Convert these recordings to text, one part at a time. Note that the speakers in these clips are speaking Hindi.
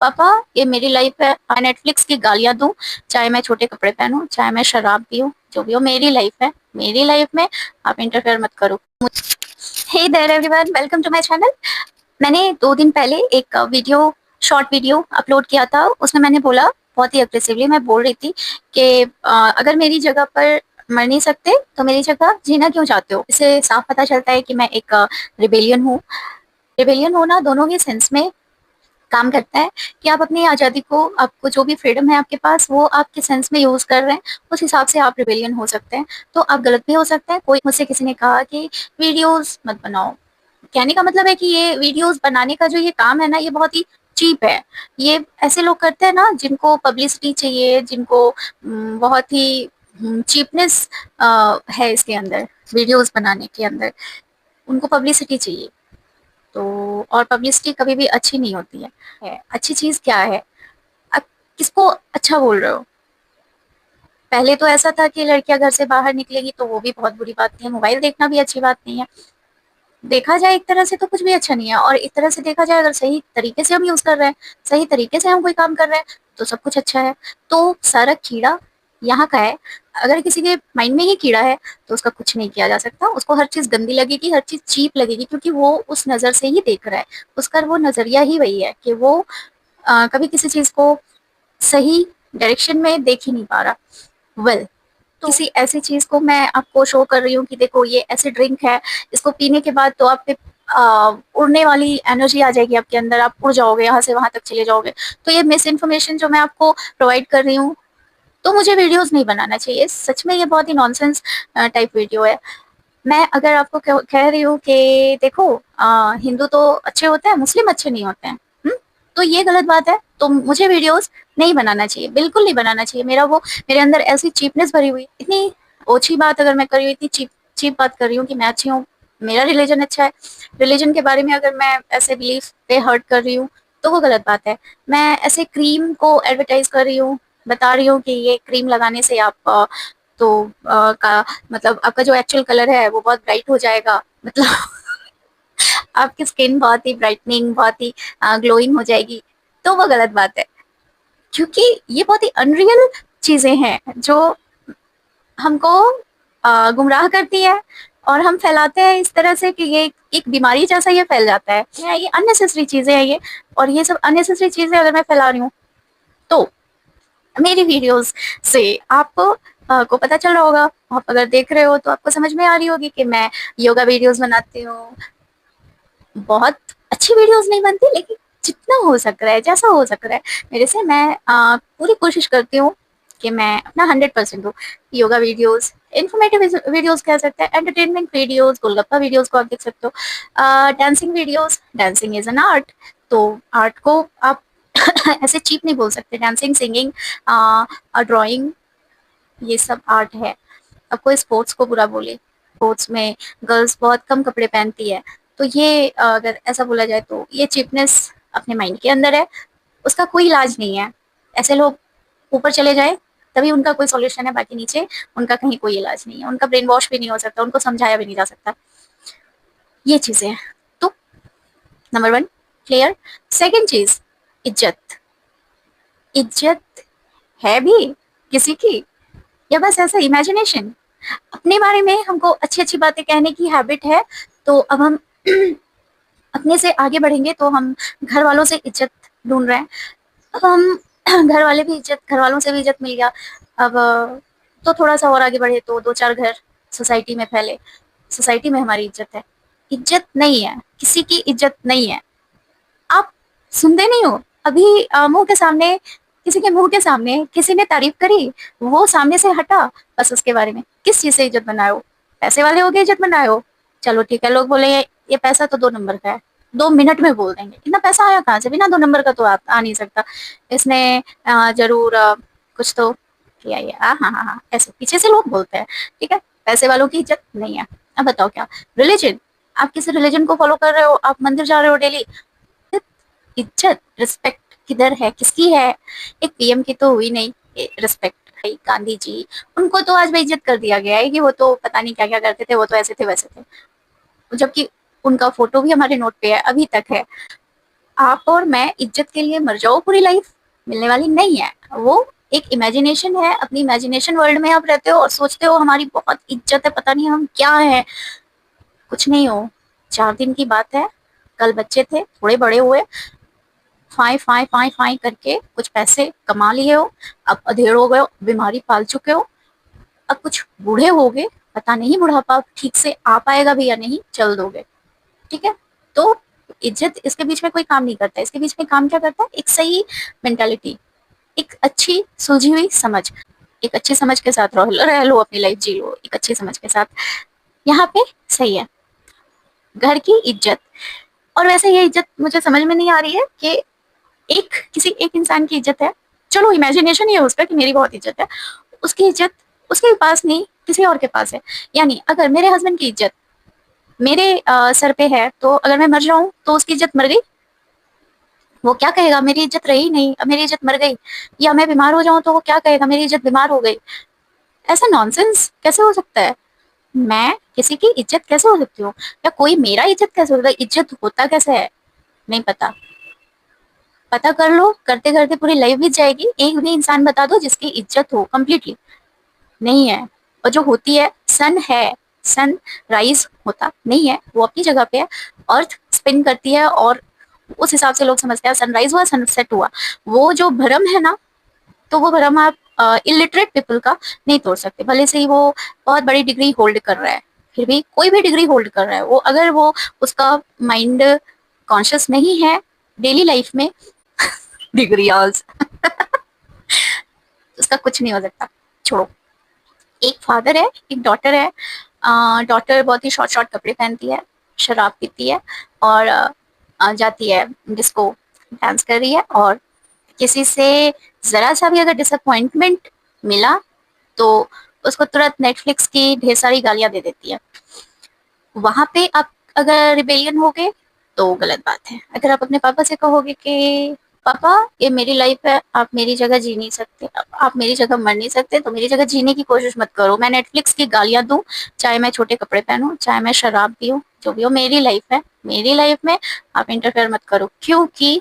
पापा ये मेरी लाइफ है, मैं नेटफ्लिक्स की गालियां दूं, चाहे मैं छोटे कपड़े पहनूं, चाहे मैं शराब पीऊं, जो भी हो मेरी लाइफ है, मेरी लाइफ में आप इंटरफेयर मत करो। Hey there everyone, welcome to my channel. मैंने 2 दिन पहले एक वीडियो, शॉर्ट वीडियो अपलोड किया था। उसमें मैंने बोला, बहुत ही अग्रेसिवली मैं बोल रही थी कि अगर मेरी जगह पर मर नहीं सकते तो मेरी जगह जीना क्यों चाहते हो। इससे साफ पता चलता है कि मैं एक रिबेलियन हूँ। रिबेलियन होना दोनों ही सेंस में काम करता है कि आप अपनी आज़ादी को, आपको जो भी फ्रीडम है आपके पास, वो आप किस सेंस में यूज़ कर रहे हैं, उस हिसाब से आप रिबेलियन हो सकते हैं। तो आप गलत भी हो सकते हैं। कोई मुझसे किसी ने कहा कि वीडियोस मत बनाओ, कहने का मतलब है कि ये वीडियोस बनाने का जो ये काम है ना, ये बहुत ही चीप है। ये ऐसे लोग करते हैं ना जिनको पब्लिसिटी चाहिए, जिनको बहुत ही चीपनेस है इसके अंदर, वीडियोस बनाने के अंदर उनको पब्लिसिटी चाहिए। तो और पब्लिसिटी कभी भी अच्छी नहीं होती है। अच्छी चीज क्या है? आप किसको अच्छा बोल रहे हो? पहले तो ऐसा था कि लड़कियां घर से बाहर निकलेगी तो वो भी बहुत बुरी बात नहीं है, मोबाइल देखना भी अच्छी बात नहीं है। देखा जाए एक तरह से तो कुछ भी अच्छा नहीं है, और एक तरह से देखा जाए अगर सही तरीके से हम यूज कर रहे हैं, सही तरीके से हम कोई काम कर रहे हैं, तो सब कुछ अच्छा है। तो सारा कीड़ा यहाँ का है। अगर किसी के माइंड में ही कीड़ा है तो उसका कुछ नहीं किया जा सकता। उसको हर चीज गंदी लगेगी, हर चीज चीप लगेगी, क्योंकि वो उस नजर से ही देख रहा है। उसका वो नजरिया ही वही है कि वो कभी किसी चीज को सही डायरेक्शन में देख ही नहीं पा रहा। वेल, तो किसी ऐसी चीज को मैं आपको शो कर रही हूँ कि देखो ये ऐसे ड्रिंक है, इसको पीने के बाद तो आप पे उड़ने वाली एनर्जी आ जाएगी आपके अंदर, आप उड़ जाओगे, यहाँ से वहां तक चले जाओगे। तो ये मिस इन्फॉर्मेशन जो मैं आपको प्रोवाइड कर रही हूँ, तो मुझे वीडियोस नहीं बनाना चाहिए। सच में ये बहुत ही नॉनसेंस टाइप वीडियो है। मैं अगर आपको कह रही हूँ कि देखो, हिंदू तो अच्छे होते हैं, मुस्लिम अच्छे नहीं होते हैं, तो ये गलत बात है। तो मुझे वीडियोस नहीं बनाना चाहिए, बिल्कुल नहीं बनाना चाहिए। मेरे अंदर ऐसी चीपनेस भरी हुई, इतनी ओछी बात अगर मैं कर रही हूँ, इतनी चीप चीप बात कर रही हूँ कि मैं अच्छी हूँ, मेरा रिलीजन अच्छा है, रिलीजन के बारे में अगर मैं ऐसे बिलीफ पे हर्ट कर रही हूँ, तो वो गलत बात है। मैं ऐसे क्रीम को एडवर्टाइज कर रही हूँ, बता रही हूँ कि ये क्रीम लगाने से आप तो का मतलब आपका जो एक्चुअल कलर है वो बहुत ब्राइट हो जाएगा, मतलब आपकी स्किन बहुत ही ब्राइटनिंग, बहुत ही ग्लोइंग हो जाएगी। तो वो गलत बात है, क्योंकि ये बहुत ही अनरियल चीजें हैं जो हमको गुमराह करती है, और हम फैलाते हैं इस तरह से कि ये एक बीमारी जैसा ये फैल जाता है। ये अननेसेसरी चीजें हैं ये, और ये सब अननेसेसरी चीजें अगर मैं फैला रही हूँ, तो मेरी वीडियोस से आपको को पता चल रहा होगा। आप अगर देख रहे हो तो आपको समझ में आ रही होगी कि मैं योगा वीडियोस बनाती हूँ। बहुत अच्छी वीडियोस नहीं बनती, लेकिन जितना हो सक रहा है, जैसा हो सक रहा है मेरे से, मैं पूरी कोशिश करती हूँ कि मैं अपना 100% दूँ। योगा वीडियोस, इंफॉर्मेटिव वीडियोस कह सकते हैं, एंटरटेनमेंट वीडियोस, गोलगप्पा वीडियोस को आप देख सकते हो, dancing videos. Dancing is an art, तो आर्ट को आप ऐसे चीप नहीं बोल सकते। डांसिंग, सिंगिंग, ड्राइंग, ये सब आर्ट है। अब कोई स्पोर्ट्स को बुरा बोले, स्पोर्ट्स में गर्ल्स बहुत कम कपड़े पहनती है, तो ये अगर ऐसा बोला जाए तो ये चिपनेस अपने माइंड के अंदर है, उसका कोई इलाज नहीं है। ऐसे लोग ऊपर चले जाए तभी उनका कोई सॉल्यूशन है, बाकी नीचे उनका कहीं कोई इलाज नहीं है। उनका ब्रेन वॉश भी नहीं हो सकता, उनको समझाया भी नहीं जा सकता। ये चीजें हैं। तो नंबर 1 क्लियर। सेकेंड चीज, इज्जत। इज्जत है भी किसी की, या बस ऐसा इमेजिनेशन? अपने बारे में हमको अच्छी अच्छी बातें कहने की हैबिट है, तो अब हम अपने से आगे बढ़ेंगे तो हम घर वालों से इज्जत ढूंढ रहे हैं। अब हम घर वाले भी इज्जत, घर वालों से भी इज्जत मिल गया। अब तो थोड़ा सा और आगे बढ़े तो 2-4 घर सोसाइटी में फैले, सोसाइटी में हमारी इज्जत है। इज्जत नहीं है, किसी की इज्जत नहीं है। आप सुनते नहीं हो? अभी मुंह के सामने, किसी के मुंह के सामने किसी ने तारीफ करी, वो सामने से हटा, बस उसके बारे में किस चीज से इज्जत बनाए हो? पैसे वाले हो गए इज्जत बनाए हो? चलो ठीक है, लोग बोले ये पैसा तो 2 नंबर का है, 2 मिनट में बोल देंगे। इतना पैसा आया कहाँ से? बिना 2 नंबर का तो आ नहीं सकता। इसने जरूर कुछ तो किया। ये हाँ हाँ हाँ, ऐसे पीछे से लोग बोलते हैं। ठीक है, पैसे वालों की इज्जत नहीं है। अब बताओ क्या? रिलीजन, आप किसी रिलीजन को फॉलो कर रहे हो, आप मंदिर जा रहे हो डेली, इज्जत, रिस्पेक्ट किधर है, किसकी है? एक पीएम की तो हुई नहीं रिस्पेक्ट। भाई गांधी जी, उनको तो आज बेइज्जत कर दिया गया है कि वो तो पता नहीं क्या क्या करते थे, वो तो ऐसे थे वैसे थे, जबकि उनका फोटो भी हमारे नोट पे है, अभी तक है। आप और मैं इज्जत के लिए मर जाओ पूरी लाइफ, मिलने वाली नहीं है वो। एक इमेजिनेशन है, अपनी इमेजिनेशन वर्ल्ड में आप रहते हो और सोचते हो हमारी बहुत इज्जत है, पता नहीं हम क्या है। कुछ नहीं हो। 4 दिन की बात है, कल बच्चे थे, थोड़े बड़े हुए, फाई फाई फाई फाई करके कुछ पैसे कमा लिए हो, अब अधेड़ हो गए हो, बीमारी पाल चुके हो, अब कुछ बूढ़े हो गए, पता नहीं बुढ़ापा ठीक से आ पाएगा भी या नहीं, चल दोगे। ठीक है। तो इज्जत इसके बीच में कोई काम नहीं करता, इसके बीच में काम क्या करता है, एक सही मेंटालिटी, एक अच्छी सुलझी हुई समझ। एक अच्छी समझ के साथ रह लो, अपनी लाइफ जी लो एक अच्छी समझ के साथ, यहाँ पे सही है। घर की इज्जत, और वैसे ये इज्जत मुझे समझ में नहीं आ रही है कि एक किसी एक इंसान की इज्जत है, चलो इमेजिनेशन ही है उसका कि मेरी बहुत इज्जत है, उसकी इज्जत उसके पास नहीं किसी और के पास है। यानी अगर मेरे हस्बैंड की इज्जत मेरे सर पे है, तो अगर मैं मर जाऊं तो उसकी इज्जत मर गई। वो क्या कहेगा, मेरी इज्जत रही नहीं, अब मेरी इज्जत मर गई। या मैं बीमार हो जाऊं तो वो क्या कहेगा, मेरी इज्जत बीमार हो गई। ऐसा नॉनसेंस कैसे हो सकता है। मैं किसी की इज्जत कैसे हो सकती हूँ, या कोई मेरा इज्जत कैसे होता है, इज्जत होता कैसे है, नहीं पता। पता कर लो, करते करते पूरी लाइफ बीत जाएगी, एक भी इंसान बता दो जिसकी इज्जत हो कंप्लीटली, नहीं है। और जो होती है, सन है, सन राइज होता नहीं है, वो अपनी जगह पे है। अर्थ स्पिन करती है और उस हिसाब से लोग समझते हैं सनराइज हुआ सनसेट हुआ। वो जो भ्रम है ना, तो वो भ्रम आप इलिटरेट पीपल का नहीं तोड़ सकते, भले से ही वो बहुत बड़ी डिग्री होल्ड कर रहा है। फिर भी कोई भी डिग्री होल्ड कर रहा है, वो अगर वो उसका माइंड कॉन्शियस नहीं है डेली लाइफ में, डिग्री उसका कुछ नहीं हो सकता। छोड़ो। एक फादर है, एक डॉटर है। डॉटर बहुत ही शॉर्ट शॉर्ट कपड़े पहनती है, शराब पीती है, और जाती है डिस्को, डांस कर रही है, और किसी से जरा सा भी अगर डिसअपॉइंटमेंट मिला तो उसको तुरंत नेटफ्लिक्स की ढेर सारी गालियां दे देती है। वहां पे आप अगर रिबेलियन हो गए तो गलत बात है। अगर आप अपने पापा से कहोगे कि पापा ये मेरी लाइफ है, आप मेरी जगह जी नहीं सकते, आप मेरी जगह मर नहीं सकते, तो मेरी जगह जीने की कोशिश मत करो, मैं नेटफ्लिक्स की गालियां दूं, चाहे मैं छोटे कपड़े पहनूं, चाहे मैं शराब पीऊं, जो भी हो, मेरी लाइफ है, मेरी लाइफ में आप इंटरफेयर मत करो, क्योंकि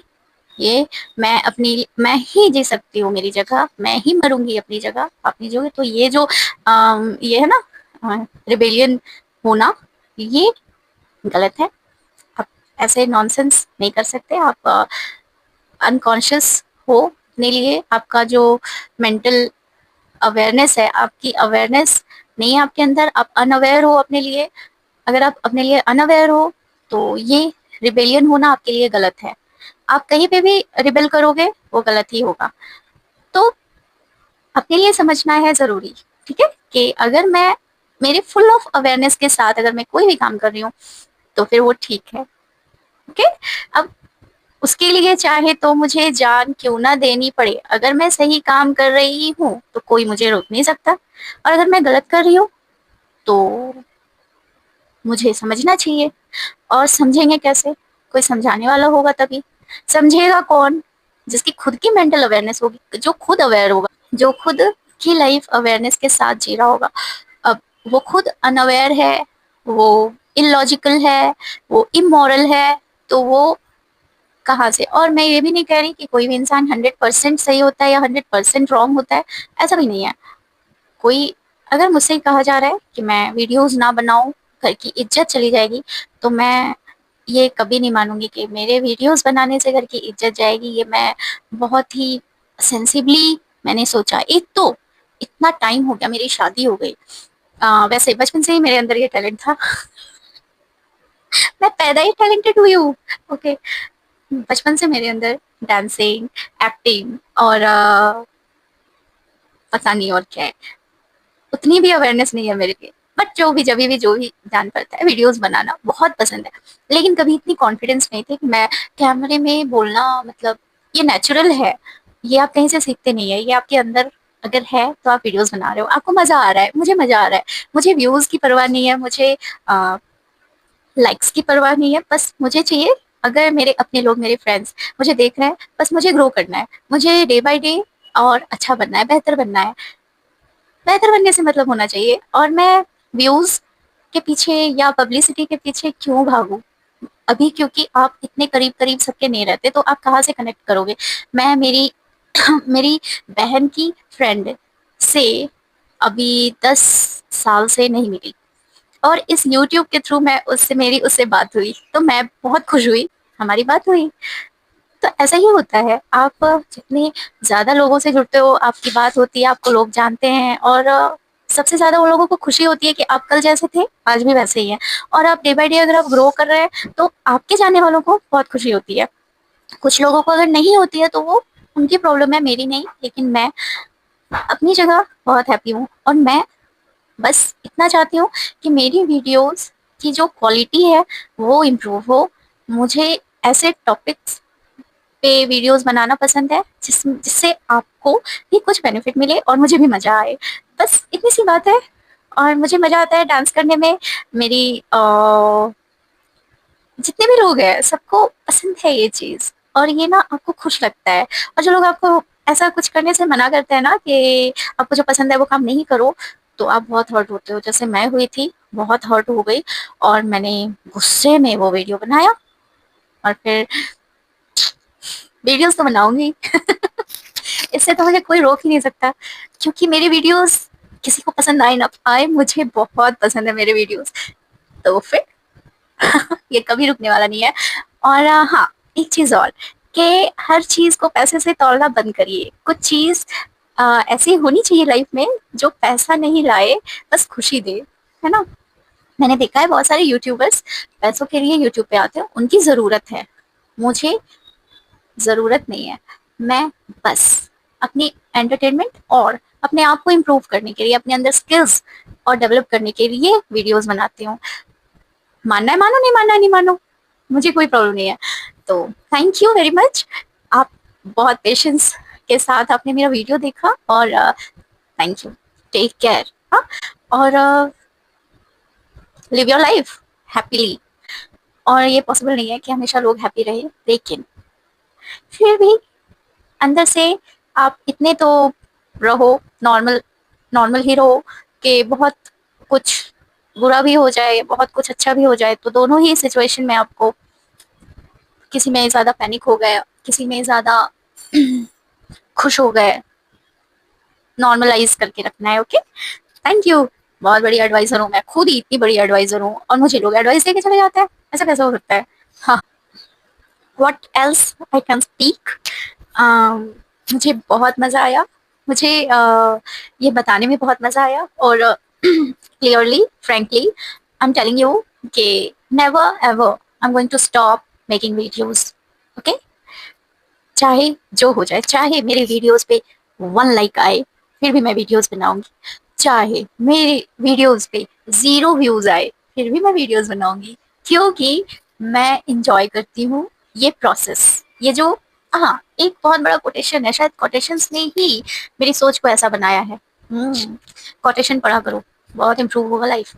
ये मैं ही जी सकती हूँ मेरी जगह, मैं ही मरूंगी अपनी जगह, आप नहीं जोगे। तो ये जो ये है ना रिबेलियन होना, ये गलत है। आप ऐसे नॉनसेंस नहीं कर सकते। आप अनकॉन्शियस हो अपने लिए, आपका जो मेंटल अवेयरनेस है, आपकी अवेयरनेस नहीं है आपके अंदर, आप अनअवेयर हो अपने लिए। अगर आप अपने लिए अनअवेयर हो तो ये रिबेलियन होना आपके लिए गलत है। आप कहीं पे भी रिबेल करोगे वो गलत ही होगा। तो अपने लिए समझना है जरूरी, ठीक है, कि अगर मैं मेरे फुल ऑफ अवेयरनेस के साथ अगर मैं कोई भी काम कर रही हूँ तो फिर वो ठीक है। ओके। अब उसके लिए चाहे तो मुझे जान क्यों ना देनी पड़े, अगर मैं सही काम कर रही हूँ तो कोई मुझे रोक नहीं सकता, और अगर मैं गलत कर रही हूँ तो मुझे समझना चाहिए। और समझेंगे कैसे, कोई समझाने वाला होगा तभी। समझेगा कौन, जिसकी खुद की मेंटल अवेयरनेस होगी, जो खुद अवेयर होगा, जो खुद की लाइफ अवेयरनेस के साथ जी रहा होगा। अब वो खुद अनअवेयर है, वो इलॉजिकल है, वो इमोरल है, तो वो कहाँ से। और मैं ये भी नहीं कह रही कि कोई भी इंसान 100% सही होता है या 100% रॉन्ग होता है, ऐसा भी नहीं है। कोई अगर मुझसे कहा जा रहा है कि मैं वीडियोस ना बनाऊं, घर की इज्जत चली जाएगी, तो मैं ये कभी नहीं मानूंगी कि मेरे वीडियोस बनाने से घर की इज्जत जाएगी। ये मैं बहुत ही सेंसिबली मैंने सोचा। एक तो इतना टाइम हो गया, मेरी शादी हो गई, वैसे बचपन से ही मेरे अंदर ये टैलेंट था। मैं पैदा ही टैलेंटेड हुई हूँ। ओके। बचपन से मेरे अंदर डांसिंग, एक्टिंग और पता नहीं और क्या है, उतनी भी अवेयरनेस नहीं है मेरे लिए। बट जो भी जब भी जो भी जान पड़ता है, वीडियोस बनाना बहुत पसंद है। लेकिन कभी इतनी कॉन्फिडेंस नहीं थी कि मैं कैमरे में बोलना, मतलब ये नेचुरल है, ये आप कहीं से सीखते नहीं है, ये आपके अंदर अगर है तो आप वीडियोस बना रहे हो, आपको मजा आ रहा है, मुझे मजा आ रहा है। मुझे व्यूज की परवाह नहीं है, मुझे लाइक्स की परवाह नहीं है, बस मुझे चाहिए, अगर मेरे अपने लोग, मेरे फ्रेंड्स मुझे देख रहे हैं, बस मुझे ग्रो करना है, मुझे डे बाय डे और अच्छा बनना है, बेहतर बनना है। बेहतर बनने से मतलब होना चाहिए, और मैं व्यूज के पीछे या पब्लिसिटी के पीछे क्यों भागूं। अभी क्योंकि आप इतने करीब करीब सबके नहीं रहते, तो आप कहाँ से कनेक्ट करोगे। मैं मेरी मेरी बहन की फ्रेंड से अभी 10 साल से नहीं मिली, और इस यूट्यूब के थ्रू मैं उससे बात हुई, तो मैं बहुत खुश हुई, हमारी बात हुई। तो ऐसा ही होता है, आप जितने ज्यादा लोगों से जुड़ते हो, आपकी बात होती है, आपको लोग जानते हैं, और सबसे ज्यादा उन लोगों को खुशी होती है कि आप कल जैसे थे आज भी वैसे ही हैं। और आप डे बाय डे अगर आप ग्रो कर रहे हैं, तो आपके जानने वालों को बहुत खुशी होती है। कुछ लोगों को अगर नहीं होती है तो वो उनकी प्रॉब्लम है, मेरी नहीं। लेकिन मैं अपनी जगह बहुत हैप्पी हूँ, और मैं बस इतना चाहती हूँ कि मेरी वीडियोस की जो क्वालिटी है वो इम्प्रूव हो। मुझे ऐसे टॉपिक्स पे वीडियोस बनाना पसंद है जिससे आपको भी कुछ बेनिफिट मिले और मुझे भी मजा आए। बस इतनी सी बात है। और मुझे मजा आता है डांस करने में। मेरी जितने भी लोग हैं सबको पसंद है ये चीज, और ये ना आपको खुश लगता है। और जो लोग आपको ऐसा कुछ करने से मना करते हैं ना, कि आपको जो पसंद है वो काम नहीं करो, तो आप बहुत हर्ट होते हो। जैसे मैं हुई थी, बहुत हर्ट हो गई, और मैंने गुस्से में वो वीडियो बनाया। और फिर वीडियोस तो बनाऊंगी। इससे तो मुझे कोई रोक ही नहीं सकता, क्योंकि मेरे वीडियोस किसी को पसंद आए ना आए, मुझे बहुत पसंद है मेरे वीडियोस। तो फिर ये कभी रुकने वाला नहीं है। और हाँ, एक चीज और, कि हर चीज को पैसे से तौलना बंद करिए। कुछ चीज ऐसी होनी चाहिए लाइफ में जो पैसा नहीं लाए, बस खुशी दे, है ना। मैंने देखा है बहुत सारे यूट्यूबर्स पैसों के लिए यूट्यूब पे आते हैं, उनकी जरूरत है, मुझे जरूरत नहीं है। मैं बस अपनी एंटरटेनमेंट और अपने आप को इम्प्रूव करने के लिए, अपने अंदर स्किल्स और डेवलप करने के लिए वीडियोस बनाती हूँ। मानना है मानो, नहीं मानना है नहीं मानो, मुझे कोई प्रॉब्लम नहीं है। तो थैंक यू वेरी मच। आप बहुत पेशेंस के साथ आपने मेरा वीडियो देखा, और थैंक यू। Take care. हाँ, और लिव योर लाइफ हैप्पीली। और ये पॉसिबल नहीं है कि हमेशा लोग हैप्पी रहे, लेकिन फिर भी अंदर से आप इतने तो रहो, नॉर्मल नॉर्मल ही रहो, कि बहुत कुछ बुरा भी हो जाए, बहुत कुछ अच्छा भी हो जाए, तो दोनों ही सिचुएशन में आपको, किसी में ज्यादा पैनिक हो गए, किसी में ज्यादा खुश हो गए, नॉर्मलाइज करके रखना है। Okay, thank you. बहुत बड़ी एडवाइजर हूँ मैं, खुद ही इतनी बड़ी एडवाइजर हूँ, और मुझे लोग एडवाइस देके चले जाते हैं। ऐसा कैसे हो सकता है। हाँ, what else I can speak. मुझे बहुत मजा आया, मुझे ये बताने में बहुत मजा आया, और clearly frankly I am telling you कि never ever I am going to stop making videos. Okay, चाहे जो हो जाए, चाहे मेरे वीडियोस पे 1 लाइक आए, फिर भी मैं वीडियोस बनाऊंगी। चाहे मेरे वीडियोस पे 0 व्यूज आए, फिर भी मैं वीडियोस बनाऊंगी, क्योंकि मैं इंजॉय करती हूँ ये प्रोसेस। ये जो, हाँ, एक बहुत बड़ा कोटेशन है, शायद कोटेशंस ने ही मेरी सोच को ऐसा बनाया है। कोटेशन पढ़ा करो, बहुत इंप्रूव होगा लाइफ।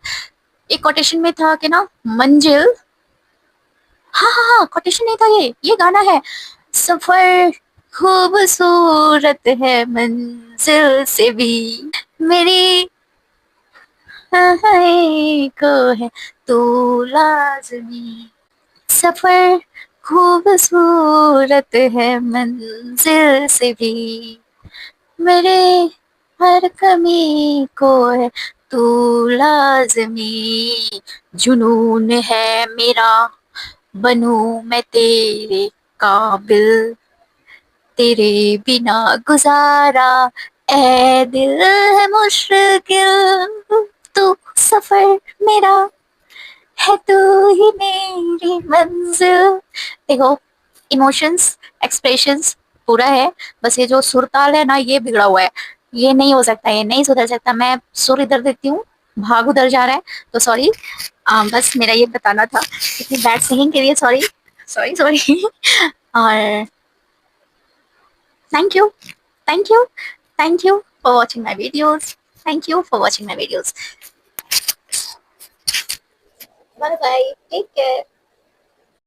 एक कोटेशन में था कि ना, मंजिल, हाँ हाँ हाँ, कोटेशन नहीं था, ये गाना है। सफर खूबसूरत है मंजिल से भी, मेरी हाय को है तू लाजमी। सफर खूबसूरत है मंजिल से भी, मेरे हर कमी को है तू लाजमी। जुनून है मेरा, बनूं मैं तेरे काबिल, तेरे बिना गुजारा ए दिल है मुश्किल। तू सफर मेरा है, तू ही मेरी मंजिल। देखो, इमोशंस, एक्सप्रेशंस पूरा है, बस ये जो सुर ताल है ना, ये बिगड़ा हुआ है। ये नहीं हो सकता, ये नहीं सुधर सकता। मैं सुर इधर देखती हूँ, भाग उधर जा रहा है, तो सॉरी। बस मेरा ये बताना था। इतनी बैड सिंगिंग के लिए सॉरी, सॉरी सॉरी। और thank you, thank you, thank you for watching my videos. Thank you for watching my videos. Bye bye, take care.